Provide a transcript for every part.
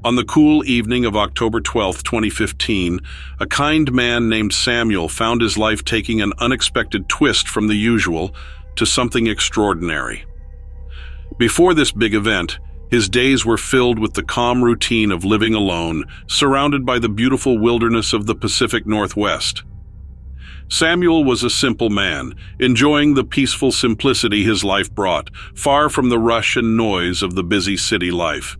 On the cool evening of October 12, 2015, a kind man named Samuel found his life taking an unexpected twist from the usual to something extraordinary. Before this big event, his days were filled with the calm routine of living alone, surrounded by the beautiful wilderness of the Pacific Northwest. Samuel was a simple man, enjoying the peaceful simplicity his life brought, far from the rush and noise of the busy city life.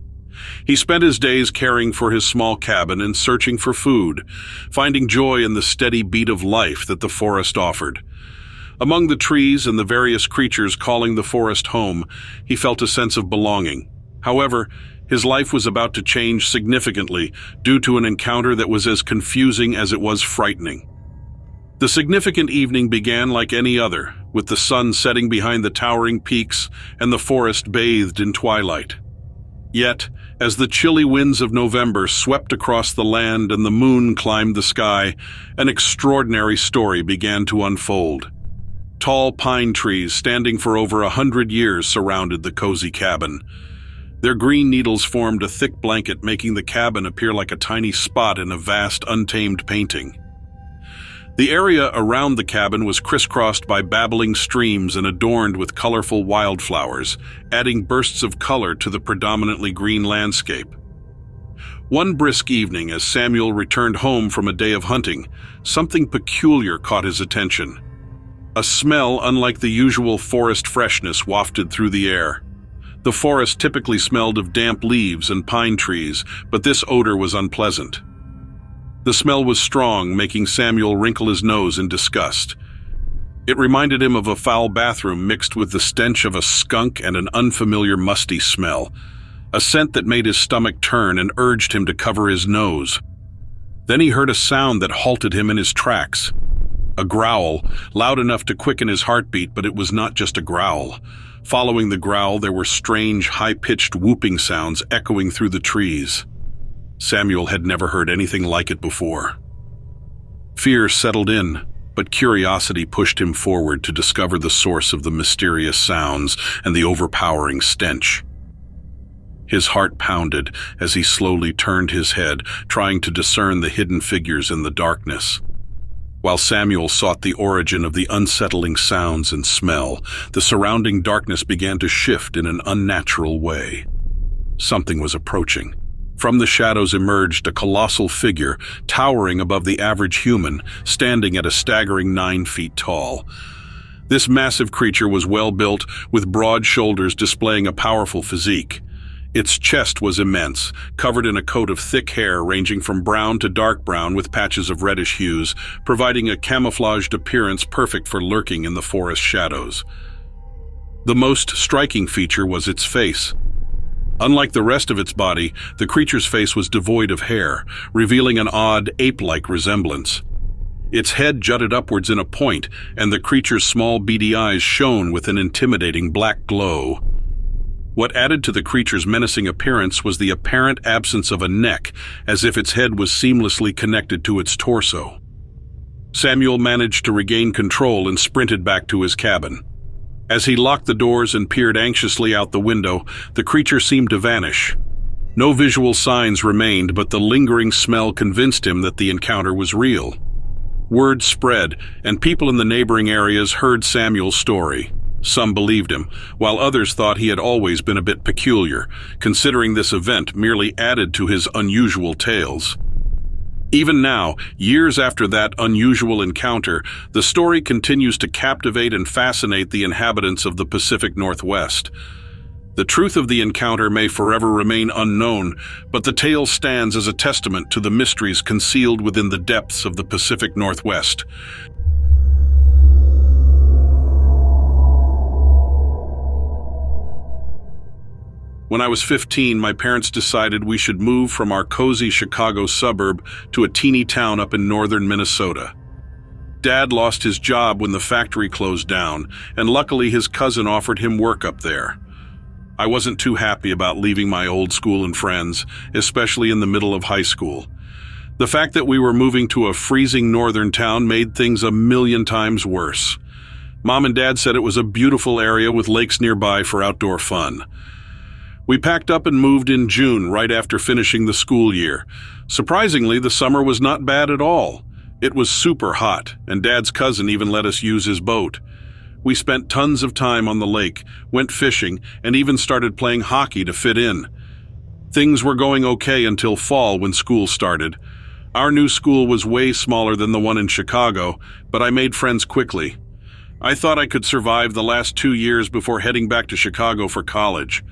He spent his days caring for his small cabin and searching for food, finding joy in the steady beat of life that the forest offered. Among the trees and the various creatures calling the forest home, he felt a sense of belonging. However, his life was about to change significantly due to an encounter that was as confusing as it was frightening. The significant evening began like any other, with the sun setting behind the towering peaks and the forest bathed in twilight. Yet, as the chilly winds of November swept across the land and the moon climbed the sky, an extraordinary story began to unfold. Tall pine trees standing for over 100 years surrounded the cozy cabin. Their green needles formed a thick blanket, making the cabin appear like a tiny spot in a vast, untamed painting. The area around the cabin was crisscrossed by babbling streams and adorned with colorful wildflowers, adding bursts of color to the predominantly green landscape. One brisk evening, as Samuel returned home from a day of hunting, something peculiar caught his attention. A smell unlike the usual forest freshness wafted through the air. The forest typically smelled of damp leaves and pine trees, but this odor was unpleasant. The smell was strong, making Samuel wrinkle his nose in disgust. It reminded him of a foul bathroom mixed with the stench of a skunk and an unfamiliar musty smell, a scent that made his stomach turn and urged him to cover his nose. Then he heard a sound that halted him in his tracks. A growl, loud enough to quicken his heartbeat, but it was not just a growl. Following the growl, there were strange, high-pitched whooping sounds echoing through the trees. Samuel had never heard anything like it before. Fear settled in, but curiosity pushed him forward to discover the source of the mysterious sounds and the overpowering stench. His heart pounded as he slowly turned his head, trying to discern the hidden figures in the darkness. While Samuel sought the origin of the unsettling sounds and smell, the surrounding darkness began to shift in an unnatural way. Something was approaching. From the shadows emerged a colossal figure, towering above the average human, standing at a staggering 9 feet tall. This massive creature was well-built, with broad shoulders displaying a powerful physique. Its chest was immense, covered in a coat of thick hair ranging from brown to dark brown with patches of reddish hues, providing a camouflaged appearance perfect for lurking in the forest shadows. The most striking feature was its face. Unlike the rest of its body, the creature's face was devoid of hair, revealing an odd, ape-like resemblance. Its head jutted upwards in a point, and the creature's small beady eyes shone with an intimidating black glow. What added to the creature's menacing appearance was the apparent absence of a neck, as if its head was seamlessly connected to its torso. Samuel managed to regain control and sprinted back to his cabin. As he locked the doors and peered anxiously out the window, the creature seemed to vanish. No visual signs remained, but the lingering smell convinced him that the encounter was real. Word spread, and people in the neighboring areas heard Samuel's story. Some believed him, while others thought he had always been a bit peculiar, considering this event merely added to his unusual tales. Even now, years after that unusual encounter, the story continues to captivate and fascinate the inhabitants of the Pacific Northwest. The truth of the encounter may forever remain unknown, but the tale stands as a testament to the mysteries concealed within the depths of the Pacific Northwest. When I was 15, my parents decided we should move from our cozy Chicago suburb to a teeny town up in northern Minnesota. Dad lost his job when the factory closed down, and luckily his cousin offered him work up there. I wasn't too happy about leaving my old school and friends, especially in the middle of high school. The fact that we were moving to a freezing northern town made things a million times worse. Mom and Dad said it was a beautiful area with lakes nearby for outdoor fun. We packed up and moved in June, right after finishing the school year. Surprisingly, the summer was not bad at all. It was super hot, and Dad's cousin even let us use his boat. We spent tons of time on the lake, went fishing, and even started playing hockey to fit in. Things were going okay until fall when school started. Our new school was way smaller than the one in Chicago, but I made friends quickly. I thought I could survive the last 2 years before heading back to Chicago for college.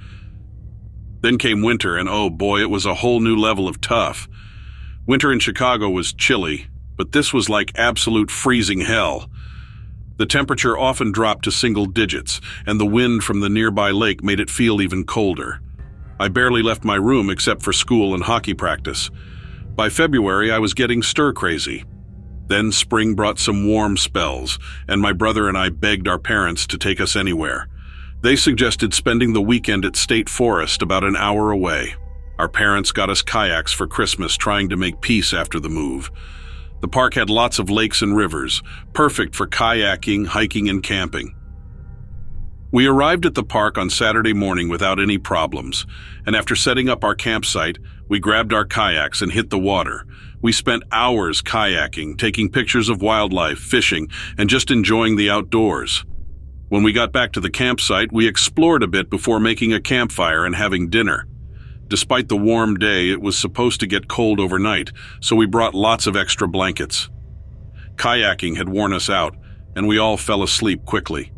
Then came winter, and oh boy, it was a whole new level of tough. Winter in Chicago was chilly, but this was like absolute freezing hell. The temperature often dropped to single digits, and the wind from the nearby lake made it feel even colder. I barely left my room except for school and hockey practice. By February, I was getting stir-crazy. Then spring brought some warm spells, and my brother and I begged our parents to take us anywhere. They suggested spending the weekend at State Forest, about an hour away. Our parents got us kayaks for Christmas, trying to make peace after the move. The park had lots of lakes and rivers, perfect for kayaking, hiking, and camping. We arrived at the park on Saturday morning without any problems, and after setting up our campsite, we grabbed our kayaks and hit the water. We spent hours kayaking, taking pictures of wildlife, fishing, and just enjoying the outdoors. When we got back to the campsite, we explored a bit before making a campfire and having dinner. Despite the warm day, it was supposed to get cold overnight, so we brought lots of extra blankets. Kayaking had worn us out, and we all fell asleep quickly.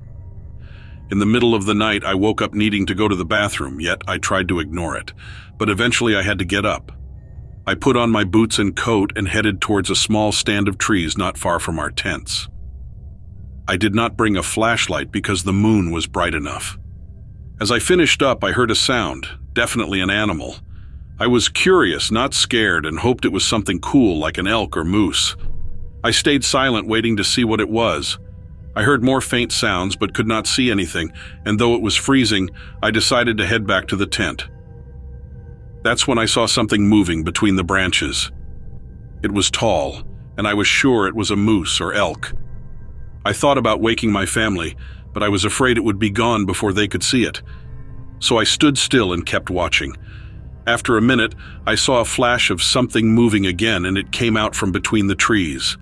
In the middle of the night, I woke up needing to go to the bathroom, yet I tried to ignore it. But eventually I had to get up. I put on my boots and coat and headed towards a small stand of trees not far from our tents. I did not bring a flashlight because the moon was bright enough. As I finished up, I heard a sound, definitely an animal. I was curious, not scared, and hoped it was something cool like an elk or moose. I stayed silent, waiting to see what it was. I heard more faint sounds but could not see anything, and though it was freezing, I decided to head back to the tent. That's when I saw something moving between the branches. It was tall, and I was sure it was a moose or elk. I thought about waking my family, but I was afraid it would be gone before they could see it. So I stood still and kept watching. After a minute, I saw a flash of something moving again, and it came out from between the trees.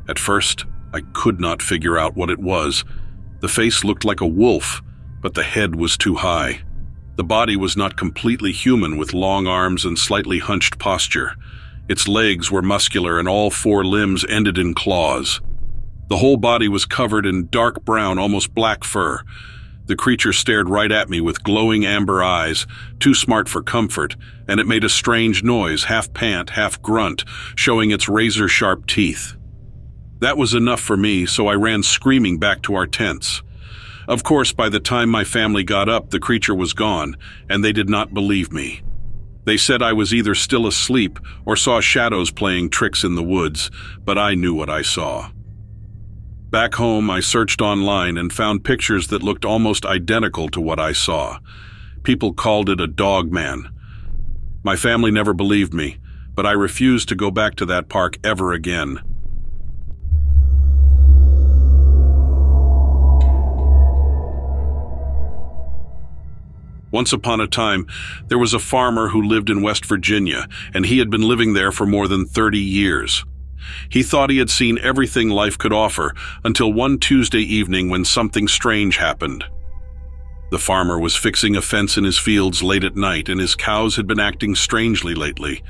At first, I could not figure out what it was. The face looked like a wolf, but the head was too high. The body was not completely human, with long arms and slightly hunched posture. Its legs were muscular, and all 4 limbs ended in claws. The whole body was covered in dark brown, almost black fur. The creature stared right at me with glowing amber eyes, too smart for comfort, and it made a strange noise, half pant, half grunt, showing its razor-sharp teeth. That was enough for me, so I ran screaming back to our tents. Of course, by the time my family got up, the creature was gone, and they did not believe me. They said I was either still asleep or saw shadows playing tricks in the woods, but I knew what I saw. Back home, I searched online and found pictures that looked almost identical to what I saw. People called it a dog man. My family never believed me, but I refused to go back to that park ever again. Once upon a time, there was a farmer who lived in West Virginia, and he had been living there for more than 30 years. He thought he had seen everything life could offer until one Tuesday evening when something strange happened. The farmer was fixing a fence in his fields late at night, and his cows had been acting strangely lately.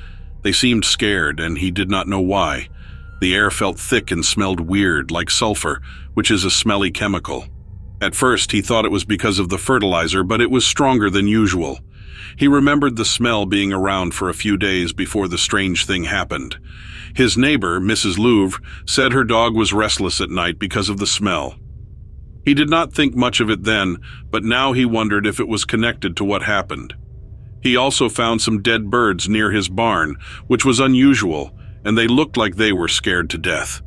They seemed scared, and he did not know why. The air felt thick and smelled weird, like sulfur, which is a smelly chemical. At first, he thought it was because of the fertilizer, but it was stronger than usual. He remembered the smell being around for a few days before the strange thing happened. His neighbor, Mrs. Louvre, said her dog was restless at night because of the smell. He did not think much of it then, but now he wondered if it was connected to what happened. He also found some dead birds near his barn, which was unusual, and they looked like they were scared to death.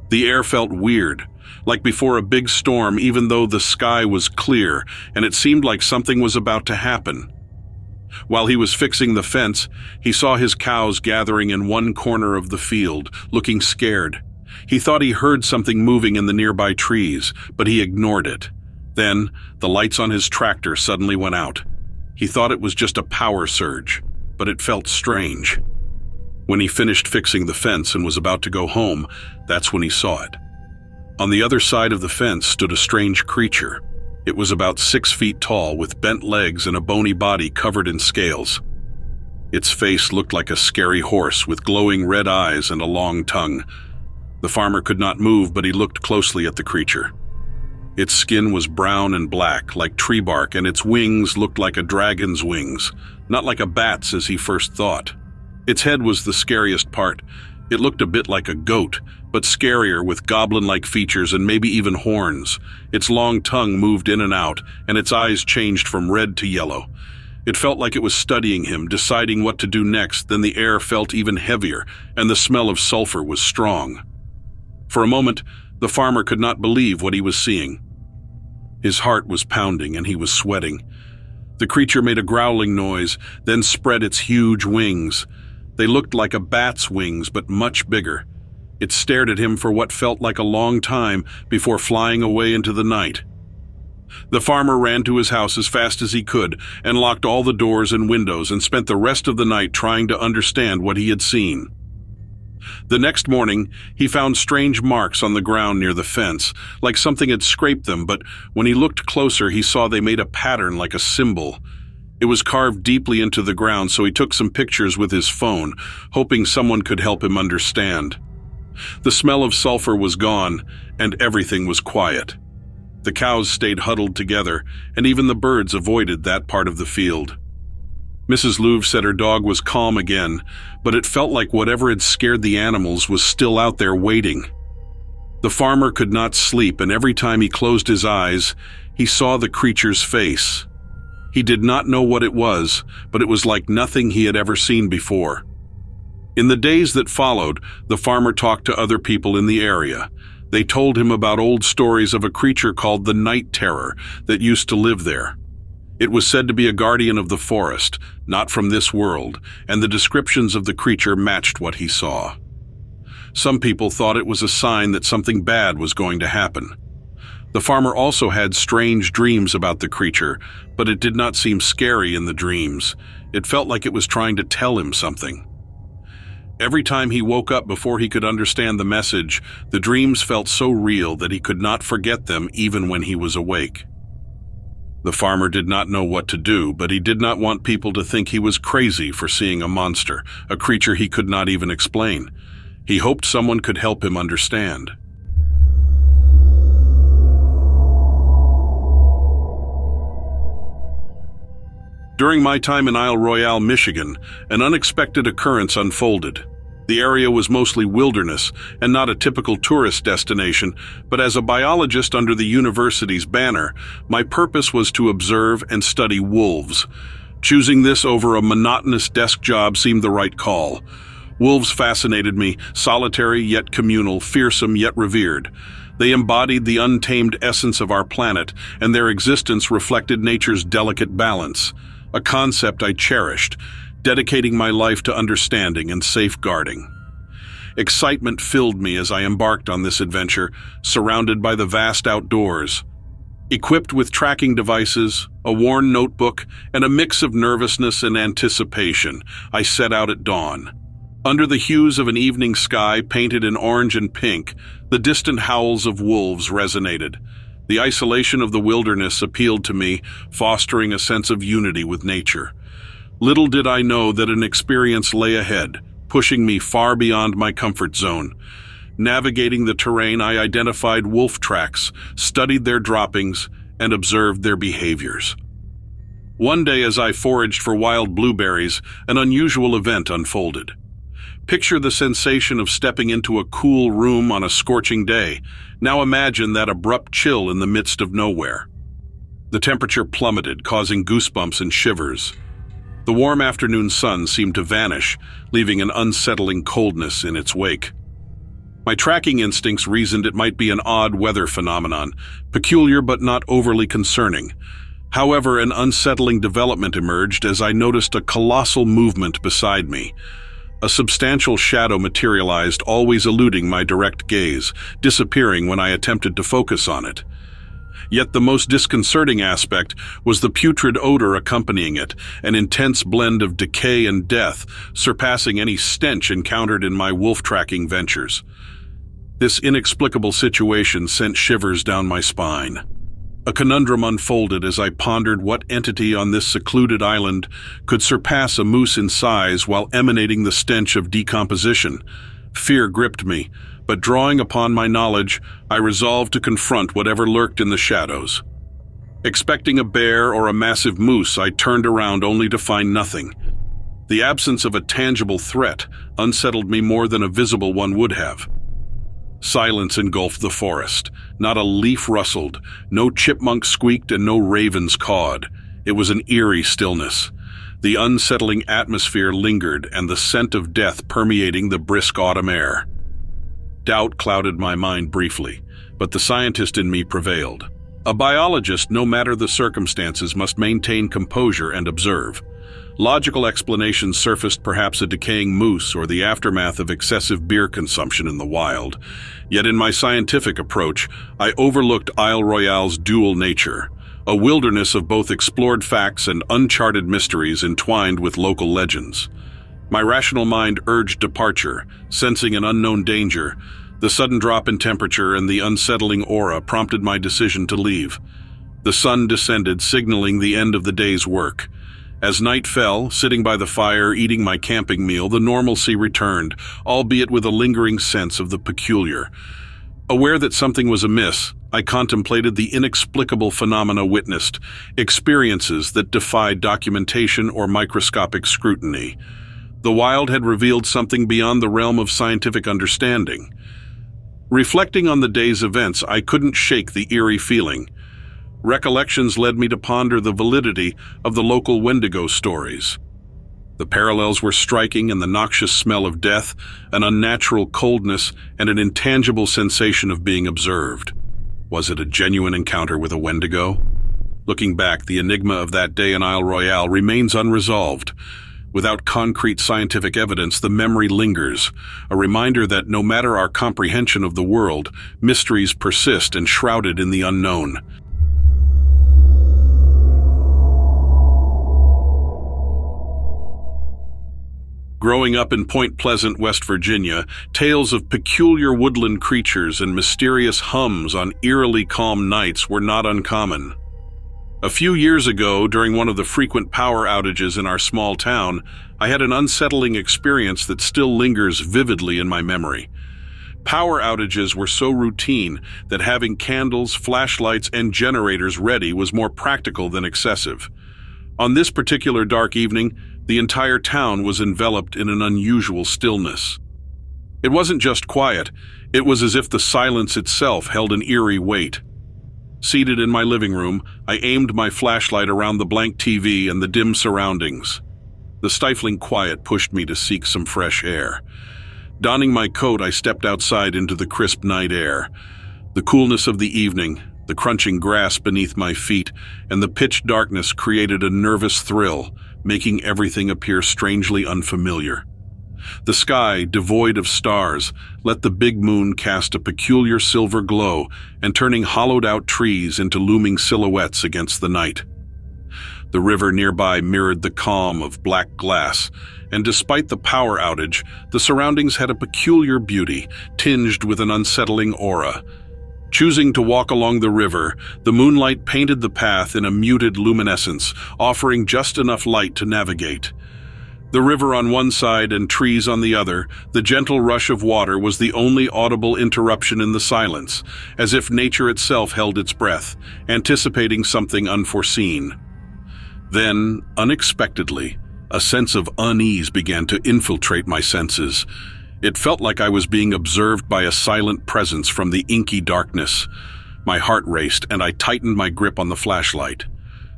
The air felt weird, like before a big storm, even though the sky was clear, and it seemed like something was about to happen. While he was fixing the fence, he saw his cows gathering in one corner of the field, looking scared. He thought he heard something moving in the nearby trees, but he ignored it. Then, the lights on his tractor suddenly went out. He thought it was just a power surge, but it felt strange. When he finished fixing the fence and was about to go home, that's when he saw it. On the other side of the fence stood a strange creature. It was about 6 feet tall, with bent legs and a bony body covered in scales. Its face looked like a scary horse with glowing red eyes and a long tongue. The farmer could not move, but he looked closely at the creature. Its skin was brown and black, like tree bark, and its wings looked like a dragon's wings, not like a bat's as he first thought. Its head was the scariest part. It looked a bit like a goat, but scarier, with goblin-like features and maybe even horns. Its long tongue moved in and out, and its eyes changed from red to yellow. It felt like it was studying him, deciding what to do next. Then the air felt even heavier, and the smell of sulfur was strong. For a moment, the farmer could not believe what he was seeing. His heart was pounding, and he was sweating. The creature made a growling noise, then spread its huge wings. They looked like a bat's wings, but much bigger. It stared at him for what felt like a long time before flying away into the night. The farmer ran to his house as fast as he could and locked all the doors and windows and spent the rest of the night trying to understand what he had seen. The next morning, he found strange marks on the ground near the fence, like something had scraped them, but when he looked closer, he saw they made a pattern like a symbol. It was carved deeply into the ground, so he took some pictures with his phone, hoping someone could help him understand. The smell of sulfur was gone, and everything was quiet. The cows stayed huddled together, and even the birds avoided that part of the field. Mrs. Louvre said her dog was calm again, but it felt like whatever had scared the animals was still out there waiting. The farmer could not sleep, and every time he closed his eyes, he saw the creature's face. He did not know what it was, but it was like nothing he had ever seen before. In the days that followed, the farmer talked to other people in the area. They told him about old stories of a creature called the Night Terror that used to live there. It was said to be a guardian of the forest, not from this world, and the descriptions of the creature matched what he saw. Some people thought it was a sign that something bad was going to happen. The farmer also had strange dreams about the creature, but it did not seem scary in the dreams. It felt like it was trying to tell him something. Every time he woke up before he could understand the message, the dreams felt so real that he could not forget them even when he was awake. The farmer did not know what to do, but he did not want people to think he was crazy for seeing a monster, a creature he could not even explain. He hoped someone could help him understand. During my time in Isle Royale, Michigan, an unexpected occurrence unfolded. The area was mostly wilderness and not a typical tourist destination, but as a biologist under the university's banner, my purpose was to observe and study wolves. Choosing this over a monotonous desk job seemed the right call. Wolves fascinated me, solitary yet communal, fearsome yet revered. They embodied the untamed essence of our planet, and their existence reflected nature's delicate balance. A concept I cherished, dedicating my life to understanding and safeguarding. Excitement filled me as I embarked on this adventure, surrounded by the vast outdoors. Equipped with tracking devices, a worn notebook, and a mix of nervousness and anticipation, I set out at dawn. Under the hues of an evening sky painted in orange and pink, the distant howls of wolves resonated. The isolation of the wilderness appealed to me, fostering a sense of unity with nature. Little did I know that an experience lay ahead, pushing me far beyond my comfort zone. Navigating the terrain, I identified wolf tracks, studied their droppings, and observed their behaviors. One day, as I foraged for wild blueberries, an unusual event unfolded. Picture the sensation of stepping into a cool room on a scorching day. Now imagine that abrupt chill in the midst of nowhere. The temperature plummeted, causing goosebumps and shivers. The warm afternoon sun seemed to vanish, leaving an unsettling coldness in its wake. My tracking instincts reasoned it might be an odd weather phenomenon, peculiar but not overly concerning. However, an unsettling development emerged as I noticed a colossal movement beside me. A substantial shadow materialized, always eluding my direct gaze, disappearing when I attempted to focus on it. Yet the most disconcerting aspect was the putrid odor accompanying it, an intense blend of decay and death, surpassing any stench encountered in my wolf-tracking ventures. This inexplicable situation sent shivers down my spine. A conundrum unfolded as I pondered what entity on this secluded island could surpass a moose in size while emanating the stench of decomposition. Fear gripped me, but drawing upon my knowledge, I resolved to confront whatever lurked in the shadows. Expecting a bear or a massive moose, I turned around only to find nothing. The absence of a tangible threat unsettled me more than a visible one would have. Silence engulfed the forest. Not a leaf rustled, no chipmunk squeaked, and no ravens cawed. It was an eerie stillness. The unsettling atmosphere lingered, and the scent of death permeating the brisk autumn air. Doubt clouded my mind briefly, but the scientist in me prevailed. A biologist, no matter the circumstances, must maintain composure and observe. Logical explanations surfaced, perhaps a decaying moose or the aftermath of excessive beer consumption in the wild. Yet in my scientific approach, I overlooked Isle Royale's dual nature, a wilderness of both explored facts and uncharted mysteries entwined with local legends. My rational mind urged departure, sensing an unknown danger. The sudden drop in temperature and the unsettling aura prompted my decision to leave. The sun descended, signaling the end of the day's work. As night fell, sitting by the fire, eating my camping meal, the normalcy returned, albeit with a lingering sense of the peculiar. Aware that something was amiss, I contemplated the inexplicable phenomena witnessed, experiences that defied documentation or microscopic scrutiny. The wild had revealed something beyond the realm of scientific understanding. Reflecting on the day's events, I couldn't shake the eerie feeling. Recollections led me to ponder the validity of the local Wendigo stories. The parallels were striking, and the noxious smell of death, an unnatural coldness, and an intangible sensation of being observed. Was it a genuine encounter with a Wendigo? Looking back, the enigma of that day in Isle Royale remains unresolved. Without concrete scientific evidence, the memory lingers, a reminder that no matter our comprehension of the world, mysteries persist enshrouded in the unknown. Growing up in Point Pleasant, West Virginia, tales of peculiar woodland creatures and mysterious hums on eerily calm nights were not uncommon. A few years ago, during one of the frequent power outages in our small town, I had an unsettling experience that still lingers vividly in my memory. Power outages were so routine that having candles, flashlights, and generators ready was more practical than excessive. On this particular dark evening, the entire town was enveloped in an unusual stillness. It wasn't just quiet, it was as if the silence itself held an eerie weight. Seated in my living room, I aimed my flashlight around the blank TV and the dim surroundings. The stifling quiet pushed me to seek some fresh air. Donning my coat, I stepped outside into the crisp night air. The coolness of the evening, the crunching grass beneath my feet, and the pitch darkness created a nervous thrill, making everything appear strangely unfamiliar. The sky, devoid of stars, let the big moon cast a peculiar silver glow and turning hollowed-out trees into looming silhouettes against the night. The river nearby mirrored the calm of black glass, and despite the power outage, the surroundings had a peculiar beauty, tinged with an unsettling aura. Choosing to walk along the river, the moonlight painted the path in a muted luminescence, offering just enough light to navigate. The river on one side and trees on the other, the gentle rush of water was the only audible interruption in the silence, as if nature itself held its breath, anticipating something unforeseen. Then, unexpectedly, a sense of unease began to infiltrate my senses. It felt like I was being observed by a silent presence from the inky darkness. My heart raced, and I tightened my grip on the flashlight.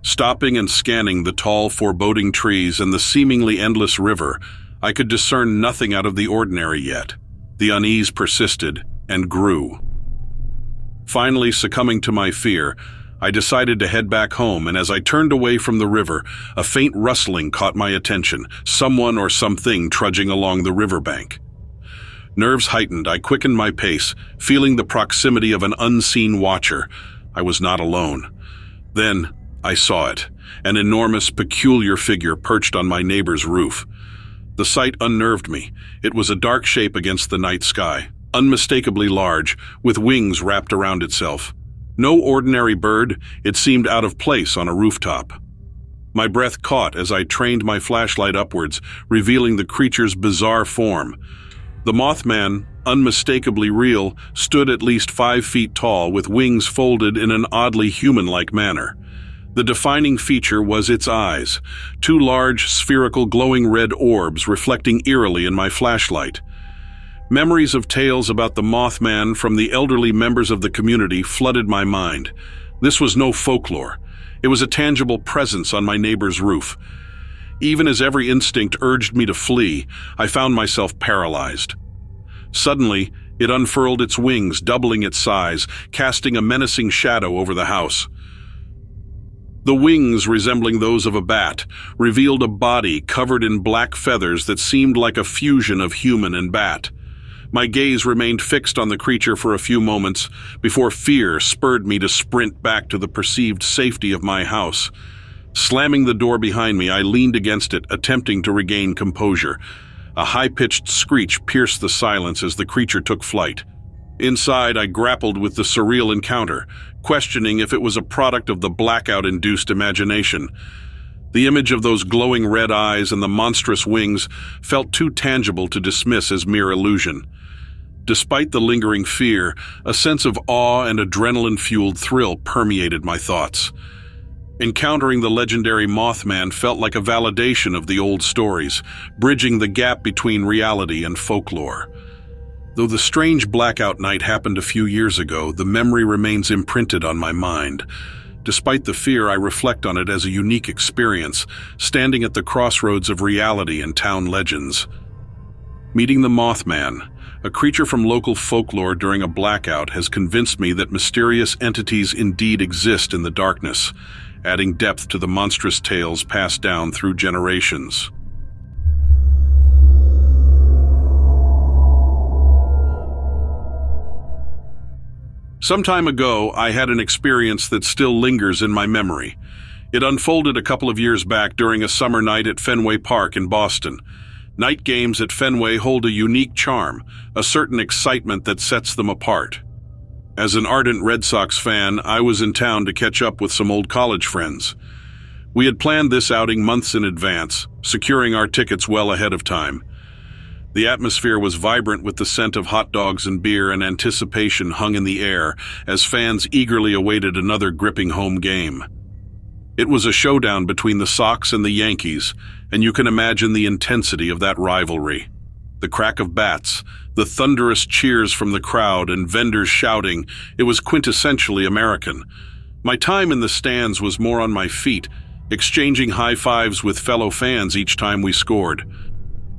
Stopping and scanning the tall, foreboding trees and the seemingly endless river, I could discern nothing out of the ordinary yet. The unease persisted and grew. Finally, succumbing to my fear, I decided to head back home, and as I turned away from the river, a faint rustling caught my attention, someone or something trudging along the riverbank. Nerves heightened, I quickened my pace, feeling the proximity of an unseen watcher. I was not alone. Then I saw it, an enormous, peculiar figure perched on my neighbor's roof. The sight unnerved me. It was a dark shape against the night sky, unmistakably large, with wings wrapped around itself. No ordinary bird, it seemed out of place on a rooftop. My breath caught as I trained my flashlight upwards, revealing the creature's bizarre form. The Mothman, unmistakably real, stood at least 5 feet tall with wings folded in an oddly human-like manner. The defining feature was its eyes, 2 large, spherical, glowing red orbs reflecting eerily in my flashlight. Memories of tales about the Mothman from the elderly members of the community flooded my mind. This was no folklore. It was a tangible presence on my neighbor's roof. Even as every instinct urged me to flee, I found myself paralyzed. Suddenly, it unfurled its wings, doubling its size, casting a menacing shadow over the house. The wings, resembling those of a bat, revealed a body covered in black feathers that seemed like a fusion of human and bat. My gaze remained fixed on the creature for a few moments before fear spurred me to sprint back to the perceived safety of my house. Slamming the door behind me, I leaned against it, attempting to regain composure. A high-pitched screech pierced the silence as the creature took flight. Inside, I grappled with the surreal encounter, questioning if it was a product of the blackout-induced imagination. The image of those glowing red eyes and the monstrous wings felt too tangible to dismiss as mere illusion. Despite the lingering fear, a sense of awe and adrenaline-fueled thrill permeated my thoughts. Encountering the legendary Mothman felt like a validation of the old stories, bridging the gap between reality and folklore. Though the strange blackout night happened a few years ago, the memory remains imprinted on my mind. Despite the fear, I reflect on it as a unique experience, standing at the crossroads of reality and town legends. Meeting the Mothman, a creature from local folklore during a blackout, has convinced me that mysterious entities indeed exist in the darkness, adding depth to the monstrous tales passed down through generations. Some time ago, I had an experience that still lingers in my memory. It unfolded a couple of years back during a summer night at Fenway Park in Boston. Night games at Fenway hold a unique charm, a certain excitement that sets them apart. As an ardent Red Sox fan, I was in town to catch up with some old college friends. We had planned this outing months in advance, securing our tickets well ahead of time. The atmosphere was vibrant with the scent of hot dogs and beer, and anticipation hung in the air as fans eagerly awaited another gripping home game. It was a showdown between the Sox and the Yankees, and you can imagine the intensity of that rivalry. The crack of bats, the thunderous cheers from the crowd, and vendors shouting, it was quintessentially American. My time in the stands was more on my feet, exchanging high fives with fellow fans each time we scored.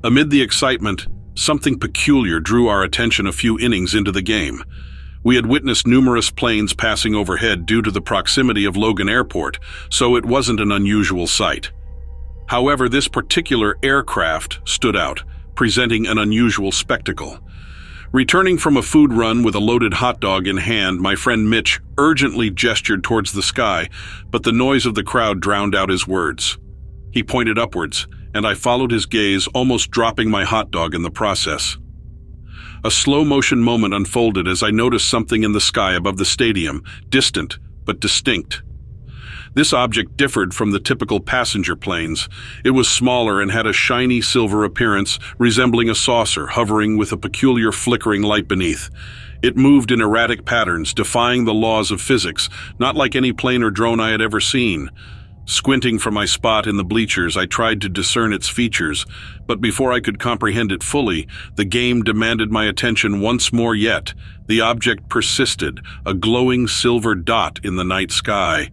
Amid the excitement, something peculiar drew our attention a few innings into the game. We had witnessed numerous planes passing overhead due to the proximity of Logan Airport, so it wasn't an unusual sight. However, this particular aircraft stood out, presenting an unusual spectacle. Returning from a food run with a loaded hot dog in hand, my friend Mitch urgently gestured towards the sky, but the noise of the crowd drowned out his words. He pointed upwards, and I followed his gaze, almost dropping my hot dog in the process. A slow-motion moment unfolded as I noticed something in the sky above the stadium, distant but distinct. This object differed from the typical passenger planes. It was smaller and had a shiny silver appearance, resembling a saucer hovering with a peculiar flickering light beneath. It moved in erratic patterns, defying the laws of physics, not like any plane or drone I had ever seen. Squinting from my spot in the bleachers, I tried to discern its features, but before I could comprehend it fully, the game demanded my attention once more yet. The object persisted, a glowing silver dot in the night sky.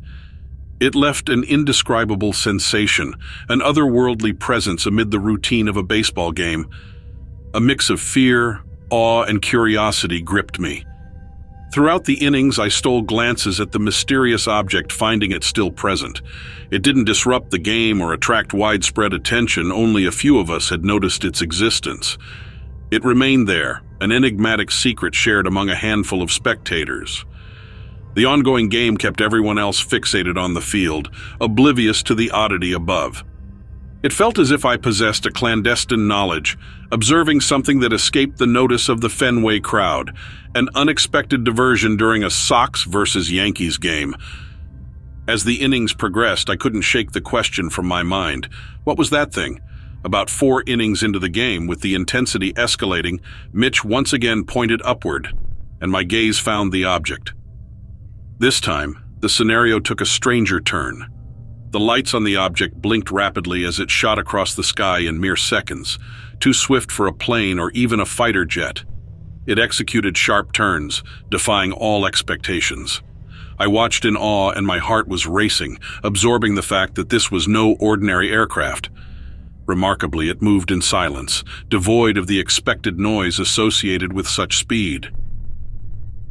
It left an indescribable sensation, an otherworldly presence amid the routine of a baseball game. A mix of fear, awe, and curiosity gripped me. Throughout the innings, I stole glances at the mysterious object, finding it still present. It didn't disrupt the game or attract widespread attention. Only a few of us had noticed its existence. It remained there, an enigmatic secret shared among a handful of spectators. The ongoing game kept everyone else fixated on the field, oblivious to the oddity above. It felt as if I possessed a clandestine knowledge, observing something that escaped the notice of the Fenway crowd, an unexpected diversion during a Sox versus Yankees game. As the innings progressed, I couldn't shake the question from my mind. What was that thing? About 4 innings into the game, with the intensity escalating, Mitch once again pointed upward, and my gaze found the object. This time, the scenario took a stranger turn. The lights on the object blinked rapidly as it shot across the sky in mere seconds, too swift for a plane or even a fighter jet. It executed sharp turns, defying all expectations. I watched in awe and my heart was racing, absorbing the fact that this was no ordinary aircraft. Remarkably, it moved in silence, devoid of the expected noise associated with such speed.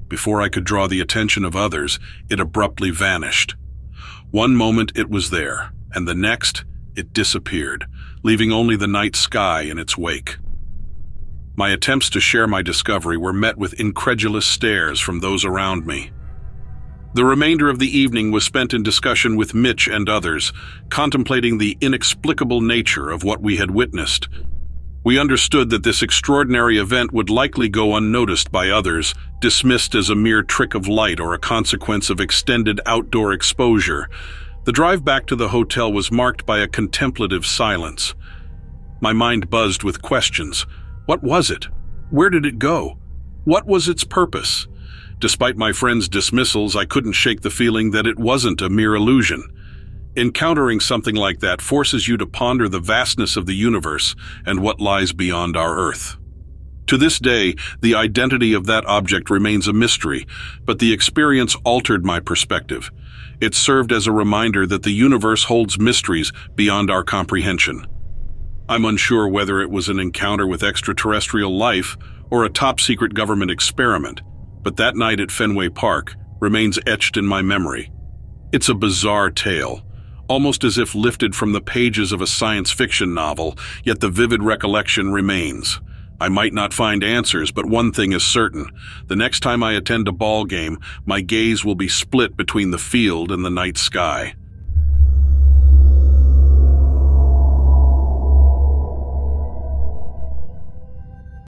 Before I could draw the attention of others, it abruptly vanished. One moment it was there, and the next it disappeared, leaving only the night sky in its wake. My attempts to share my discovery were met with incredulous stares from those around me. The remainder of the evening was spent in discussion with Mitch and others, contemplating the inexplicable nature of what we had witnessed. We understood that this extraordinary event would likely go unnoticed by others, dismissed as a mere trick of light or a consequence of extended outdoor exposure. The drive back to the hotel was marked by a contemplative silence. My mind buzzed with questions. What was it? Where did it go? What was its purpose? Despite my friend's dismissals, I couldn't shake the feeling that it wasn't a mere illusion. Encountering something like that forces you to ponder the vastness of the universe and what lies beyond our Earth. To this day, the identity of that object remains a mystery, but the experience altered my perspective. It served as a reminder that the universe holds mysteries beyond our comprehension. I'm unsure whether it was an encounter with extraterrestrial life or a top-secret government experiment, but that night at Fenway Park remains etched in my memory. It's a bizarre tale, almost as if lifted from the pages of a science fiction novel, yet the vivid recollection remains. I might not find answers, but one thing is certain. The next time I attend a ball game, my gaze will be split between the field and the night sky.